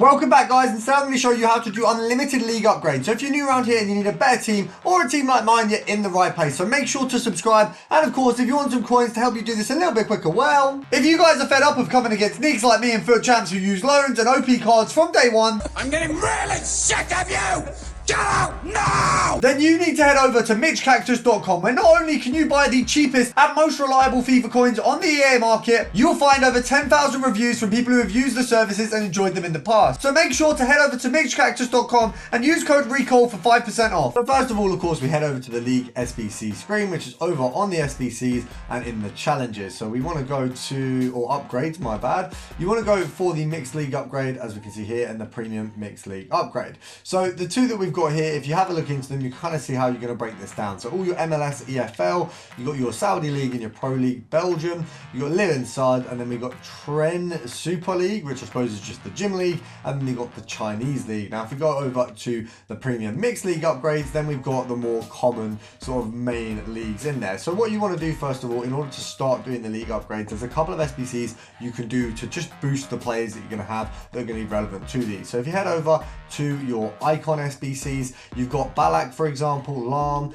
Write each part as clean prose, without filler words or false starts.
Welcome back, guys, and today I'm going to show you how to do unlimited league upgrades. So if you're new around here and you need a better team or a team like mine, you're in the right place. So make sure to subscribe, and of course, if you want some coins to help you do this a little bit quicker, well, if you guys are fed up of coming against nicks like me and foot champs who use loans and OP cards from day one, I'm getting really sick of you! Get out now! Then you need to head over to MitchCactus.com, where not only can you buy the cheapest and most reliable FIFA coins on the EA market, you'll find over 10,000 reviews from people who have used the services and enjoyed them in the past. So make sure to head over to MitchCactus.com and use code RECALL for 5% off. So first of all, of course, we head over to the League SBC screen, which is over on the SBCs and in the challenges. So we want to go to, or upgrades, my bad. You want to go for the Mixed League upgrade, as we can see here, and the Premium Mixed League upgrade. So the two that we've got here, if you have a look into them, you kind of see how you're going to break this down. So all your MLS, EFL, you got your Saudi League and your Pro League Belgium, you got Lille inside, and then we got Tren Super League, which I suppose is just the gym league, and then you got the Chinese League. Now if we go over to the Premium Mixed League upgrades, then we've got the more common sort of main leagues in there. So what you want to do first of all, in order to start doing the league upgrades, there's a couple of SBCs you can do to just boost the players that you're going to have that are going to be relevant to these. So if you head over to your icon SBCs, you've got Balak, for example, Lam.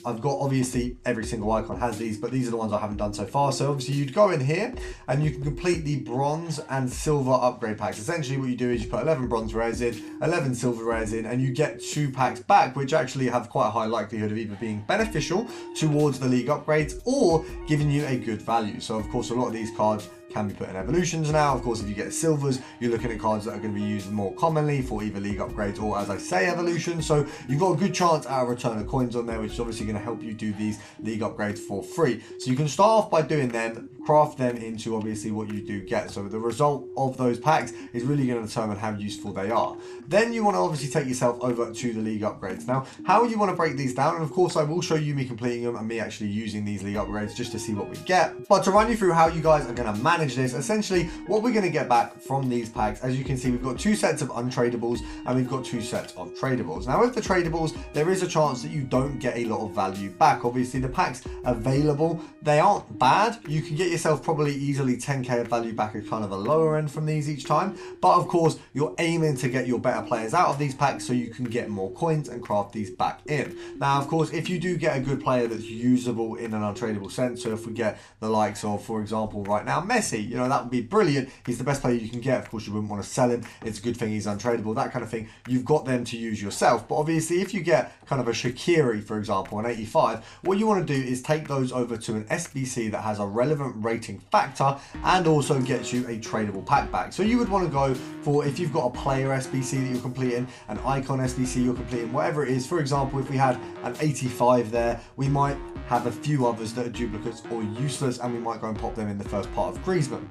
I've got, obviously every single icon has these, but these are the ones I haven't done so far. So obviously you'd go in here and you can complete the bronze and silver upgrade packs. Essentially what you do is you put 11 bronze rares in, 11 silver rares in, and you get 2 packs back, which actually have quite a high likelihood of either being beneficial towards the league upgrades or giving you a good value. So of course a lot of these cards can be put in evolutions now. Of course, if you get silvers, you're looking at cards that are going to be used more commonly for either league upgrades or, as I say, evolution. So you've got a good chance at a return of coins on there, which is obviously going to help you do these league upgrades for free. So you can start off by doing them, craft them into obviously what you do get. So the result of those packs is really going to determine how useful they are. Then you want to obviously take yourself over to the league upgrades. Now, how you want to break these down, and of course I will show you me completing them and me actually using these league upgrades just to see what we get. But to run you through how you guys are going to manage this, essentially what we're going to get back from these packs, as you can see, we've got 2 sets of untradables and we've got 2 sets of tradables. Now with the tradables, there is a chance that you don't get a lot of value back. Obviously the packs available, they aren't bad. You can get yourself probably easily 10k of value back at kind of a lower end from these each time, but of course you're aiming to get your better players out of these packs so you can get more coins and craft these back in. Now of course, if you do get a good player that's usable in an untradable sense, so if we get the likes of, for example, right now Messi, you know, that would be brilliant. He's the best player you can get. Of course you wouldn't want to sell him, it's a good thing he's untradable, that kind of thing. You've got them to use yourself. But obviously if you get kind of a Shaqiri, for example, an 85, what you want to do is take those over to an SBC that has a relevant rating factor and also gets you a tradable pack back. So you would want to go for, if you've got a player SBC that you're completing, an icon SBC you're completing, whatever it is. For example, if we had an 85 there, we might have a few others that are duplicates or useless, and we might go and pop them in the first part of Griezmann.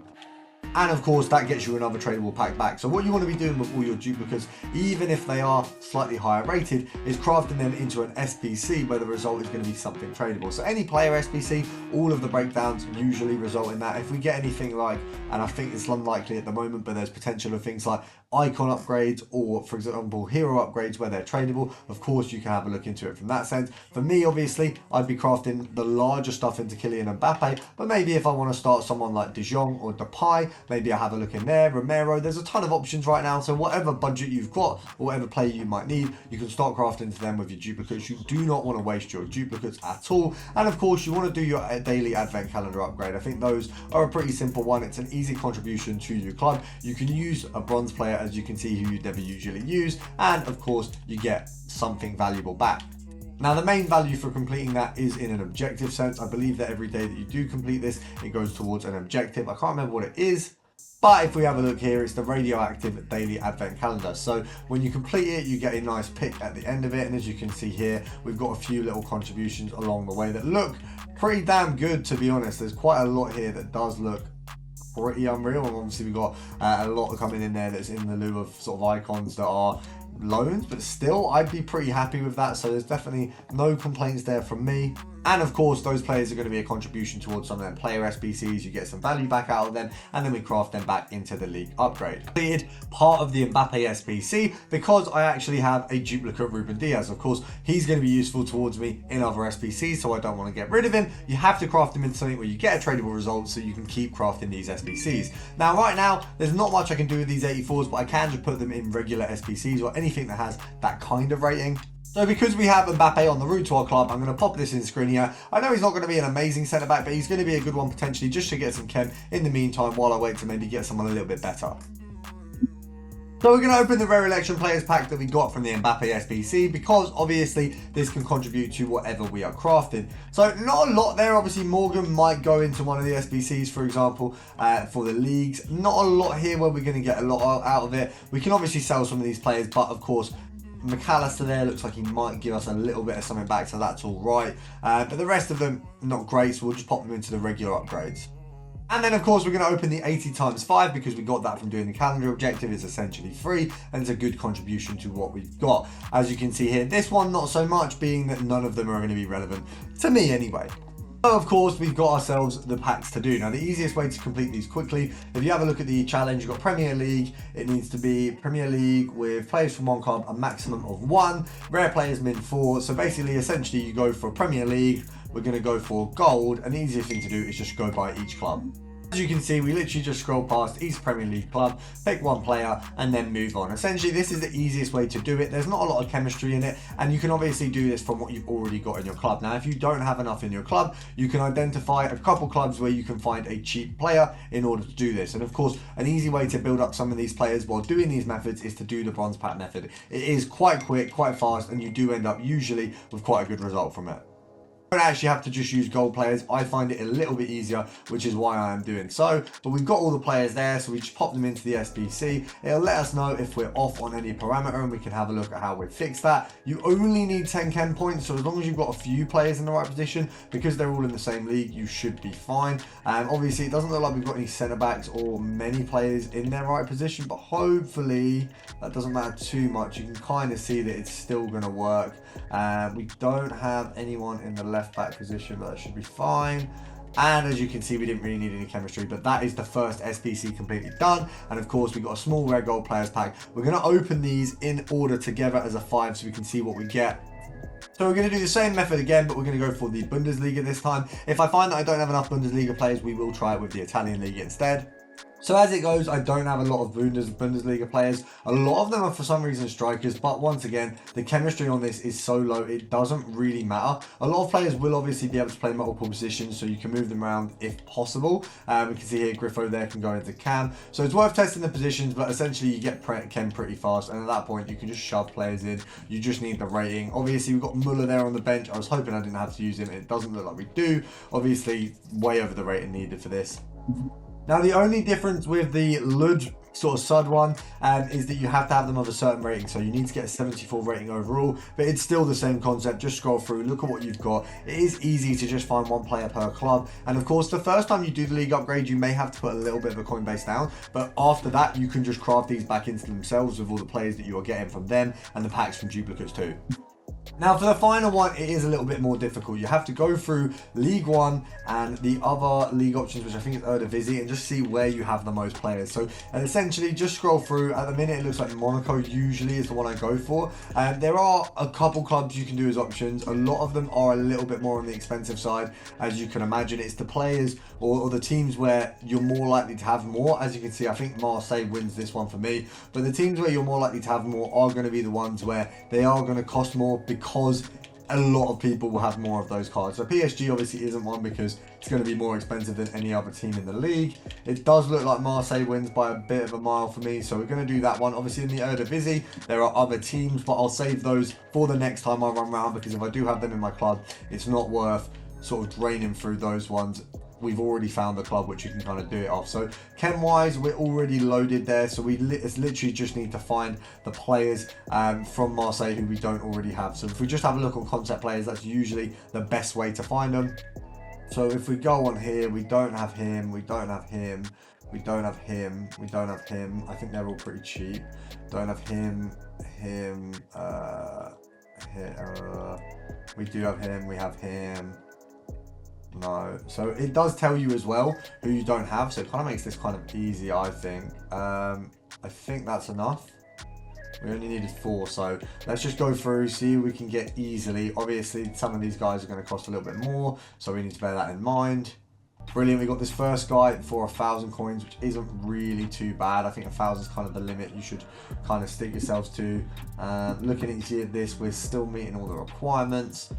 And of course that gets you another tradable pack back. So what you want to be doing with all your duplicates, even if they are slightly higher rated, is crafting them into an SBC where the result is going to be something tradable. So any player SBC, all of the breakdowns usually result in that. If we get anything like, and I think it's unlikely at the moment, but there's potential of things like icon upgrades or, for example, hero upgrades where they're tradable, of course you can have a look into it from that sense. For me, obviously, I'd be crafting the larger stuff into Kylian Mbappe, but maybe if I want to start someone like De Jong or Depay, maybe I have a look in there. Romero, there's a ton of options right now, so whatever budget you've got or whatever player you might need, you can start crafting to them with your duplicates. You do not want to waste your duplicates at all. And of course you want to do your daily advent calendar upgrade. I think those are a pretty simple one. It's an easy contribution to your club. You can use a bronze player, as you can see, who you'd never usually use, and of course you get something valuable back. Now the main value for completing that is in an objective sense. I believe that every day that you do complete this, it goes towards an objective. I can't remember what it is, but if we have a look here, it's the radioactive daily advent calendar. So when you complete it, you get a nice pick at the end of it. And as you can see here, we've got a few little contributions along the way that look pretty damn good, to be honest. There's quite a lot here that does look pretty unreal, and obviously we've got a lot coming in there that's in the lieu of sort of icons that are loans, but still I'd be pretty happy with that. So there's definitely no complaints there from me. And of course, those players are going to be a contribution towards some of them player SBCs. You get some value back out of them, and then we craft them back into the league upgrade. Completed part of the Mbappe SBC because I actually have a duplicate Ruben Diaz. Of course, he's going to be useful towards me in other SBCs, so I don't want to get rid of him. You have to craft him into something where you get a tradable result so you can keep crafting these SBCs. Now, right now, there's not much I can do with these 84s, but I can just put them in regular SBCs or anything that has that kind of rating. So because we have Mbappe on the route to our club, I'm going to pop this in screen here. I know he's not going to be an amazing centre-back, but he's going to be a good one potentially just to get some chem in the meantime while I wait to maybe get someone a little bit better. So we're going to open the rare election players pack that we got from the Mbappe SBC because obviously this can contribute to whatever we are crafting. So not a lot there. Obviously Morgan might go into one of the SBCs, for example, for the leagues. Not a lot here where we're going to get a lot out of it. We can obviously sell some of these players, but of course McAllister there looks like he might give us a little bit of something back, so that's all right. But the rest of them, not great, so we'll just pop them into the regular upgrades. And then, of course, we're going to open the 80 times 5 because we got that from doing the calendar objective. It's essentially free, and it's a good contribution to what we've got. As you can see here, this one, not so much, being that none of them are going to be relevant to me anyway. So of course, we've got ourselves the packs to do. Now, the easiest way to complete these quickly, if you have a look at the challenge, you've got Premier League. It needs to be Premier League with players from one club, a maximum of 1. Rare players, min 4. So basically, essentially, you go for Premier League. We're going to go for gold. And the easiest thing to do is just go by each club. As you can see, we literally just scroll past each Premier League club, pick one player, and then move on. Essentially, this is the easiest way to do it. There's not a lot of chemistry in it, and you can obviously do this from what you've already got in your club. Now, if you don't have enough in your club, you can identify a couple clubs where you can find a cheap player in order to do this. And of course, an easy way to build up some of these players while doing these methods is to do the bronze pack method. It is quite quick, quite fast, and you do end up usually with quite a good result from it. You don't actually have to just use gold players. I find it a little bit easier, which is why I am doing so. But we've got all the players there, so we just pop them into the SBC. It'll let us know if we're off on any parameter, and we can have a look at how we fix that. You only need 10 chem points, so as long as you've got a few players in the right position, because they're all in the same league, you should be fine. Obviously, it doesn't look like we've got any centre backs or many players in their right position, but hopefully that doesn't matter too much. You can kind of see that it's still going to work. We don't have anyone in the left back position, but that should be fine. And as you can see, we didn't really need any chemistry, but that is the first SBC completely done. And of course, we've got a small rare gold players pack. We're going to open these in order together as a 5 so we can see what we get. So we're going to do the same method again, but we're going to go for the Bundesliga this time. If I find that I don't have enough Bundesliga players, we will try it with the Italian league instead. So as it goes, I don't have a lot of Bundesliga players. A lot of them are for some reason strikers, but once again, the chemistry on this is so low, it doesn't really matter. A lot of players will obviously be able to play multiple positions, so you can move them around if possible. We can see here, Griffo there can go into cam. So it's worth testing the positions, but essentially you get chem pretty fast, and at that point, you can just shove players in. You just need the rating. Obviously, we've got Muller there on the bench. I was hoping I didn't have to use him. It doesn't look like we do. Obviously, way over the rating needed for this. Now, the only difference with the Lud sort of sud one is that you have to have them of a certain rating, so you need to get a 74 rating overall, but it's still the same concept. Just scroll through, look at what you've got. It is easy to just find one player per club, and of course the first time you do the league upgrade, you may have to put a little bit of a coin base down, but after that you can just craft these back into themselves with all the players that you are getting from them and the packs from duplicates too. Now, for the final one, it is a little bit more difficult. You have to go through League One and the other league options, which I think is Eredivisie, and just see where you have the most players. So essentially, just scroll through. At the minute, it looks like Monaco usually is the one I go for. There are a couple clubs you can do as options. A lot of them are a little bit more on the expensive side, as you can imagine. It's the players or the teams where you're more likely to have more. As you can see, I think Marseille wins this one for me. But the teams where you're more likely to have more are going to be the ones where they are going to cost more, because a lot of people will have more of those cards. So PSG obviously isn't one because it's going to be more expensive than any other team in the league. It does look like Marseille wins by a bit of a mile for me, so we're going to do that one. Obviously in the Eredivisie, there are other teams, but I'll save those for the next time I run around, because if I do have them in my club, it's not worth sort of draining through those ones. We've already found the club which you can kind of do it off. So chem wise, we're already loaded there, so we literally just need to find the players from Marseille who we don't already have. So if we just have a look on concept players, that's usually the best way to find them. So if we go on here, we don't have him, we don't have him. We don't have him. We don't have him. I think they're all pretty cheap. Don't have him. We do have him. We have him. No. So it does tell you as well who you don't have. So it kind of makes this kind of easy, I think. I think that's enough. We only needed 4, so let's just go through, see who we can get easily. Obviously, some of these guys are going to cost a little bit more, so we need to bear that in mind. Brilliant, we got this first guy for 1,000 coins, which isn't really too bad. I think 1,000 is kind of the limit you should kind of stick yourselves to. Looking at this, we're still meeting all the requirements.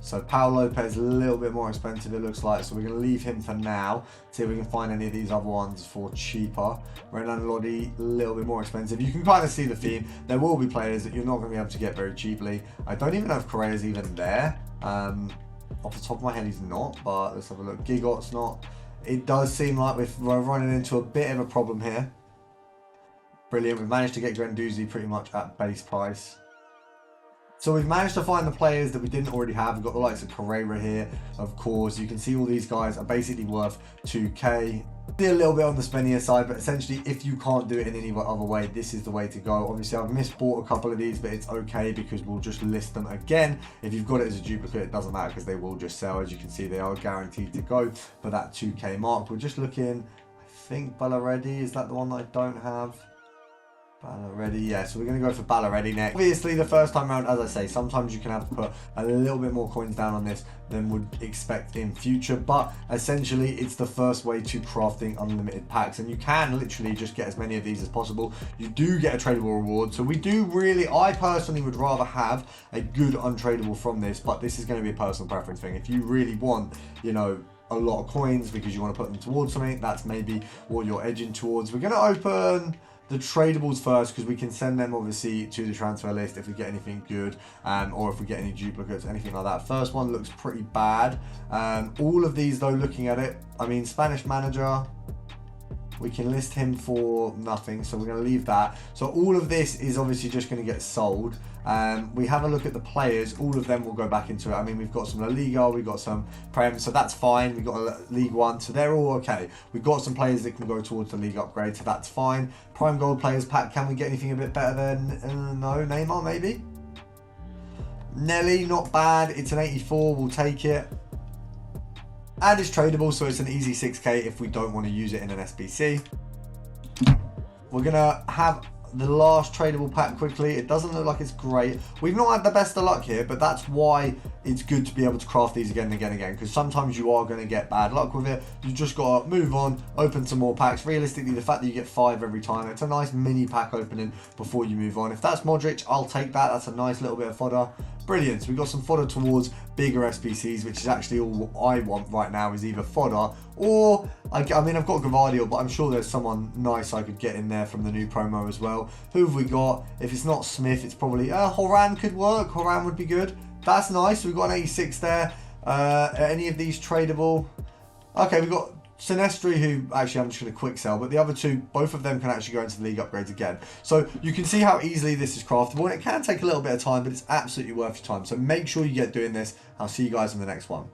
So Paul Lopez, a little bit more expensive it looks like, so we're going to leave him for now. See if we can find any of these other ones for cheaper. Renan Lodi, a little bit more expensive. You can kind of see the theme. There will be players that you're not going to be able to get very cheaply. I don't even know if Correa's even there. Off the top of my head, he's not, but let's have a look. Gigot's not. It does seem like we're running into a bit of a problem here. Brilliant. We've managed to get Guendouzi pretty much at base price. So we've managed to find the players that we didn't already have. We've got the likes of Correa here, of course. You can see all these guys are basically worth 2k. A little bit on the spendier side, but essentially if you can't do it in any other way, this is the way to go. Obviously I've misbought a couple of these, but it's okay because we'll just list them again. If you've got it as a duplicate, it doesn't matter because they will just sell. As you can see, they are guaranteed to go for that 2k mark. We're just looking, I think Ballaredi, is that the one that I don't have? Ballaredi, yeah, so we're going to go for Ballaredi next. Obviously, the first time around, as I say, sometimes you can have to put a little bit more coins down on this than would expect in future, but essentially, it's the first way to crafting unlimited packs, and you can literally just get as many of these as possible. You do get a tradable reward, so we do really, I personally would rather have a good untradable from this, but this is going to be a personal preference thing. If you really want, you know, a lot of coins because you want to put them towards something, that's maybe what you're edging towards. We're going to open the tradables first because we can send them obviously to the transfer list if we get anything good, or if we get any duplicates, anything like that. First one looks pretty bad. All of these though, looking at it, I mean, Spanish manager, we can list him for nothing, so we're going to leave that. So all of this is obviously just going to get sold. We have a look at the players, all of them will go back into it. I mean, we've got some La Liga, we've got some Prem, so that's fine. We've got a League One, so they're all okay. We've got some players that can go towards the league upgrade, so that's fine. Prime Gold Players Pack, can we get anything a bit better than, no, Neymar maybe? Nelly, not bad, it's an 84, we'll take it. And it's tradable, so it's an easy 6k if we don't want to use it in an SBC. We're going to have the last tradable pack quickly. It doesn't look like it's great. We've not had the best of luck here, but that's why it's good to be able to craft these again and again and again, because sometimes you are going to get bad luck with it. You just got to move on, open some more packs. Realistically, the fact that you get 5 every time, it's a nice mini pack opening before you move on. If that's Modric, I'll take that. That's a nice little bit of fodder. Brilliant. So we've got some fodder towards bigger SBCs, which is actually all I want right now, is either fodder or, I mean, I've got Gvardiol, but I'm sure there's someone nice I could get in there from the new promo as well. Who have we got? If it's not Smith, it's probably, Horan could work. Horan would be good. That's nice. We've got an 86 there. Any of these tradable? Okay, we've got Sinestri, who actually I'm just going to quick sell, but the other two, both of them can actually go into the league upgrades again. So you can see how easily this is craftable, and it can take a little bit of time, but it's absolutely worth your time. So make sure you get doing this. I'll see you guys in the next one.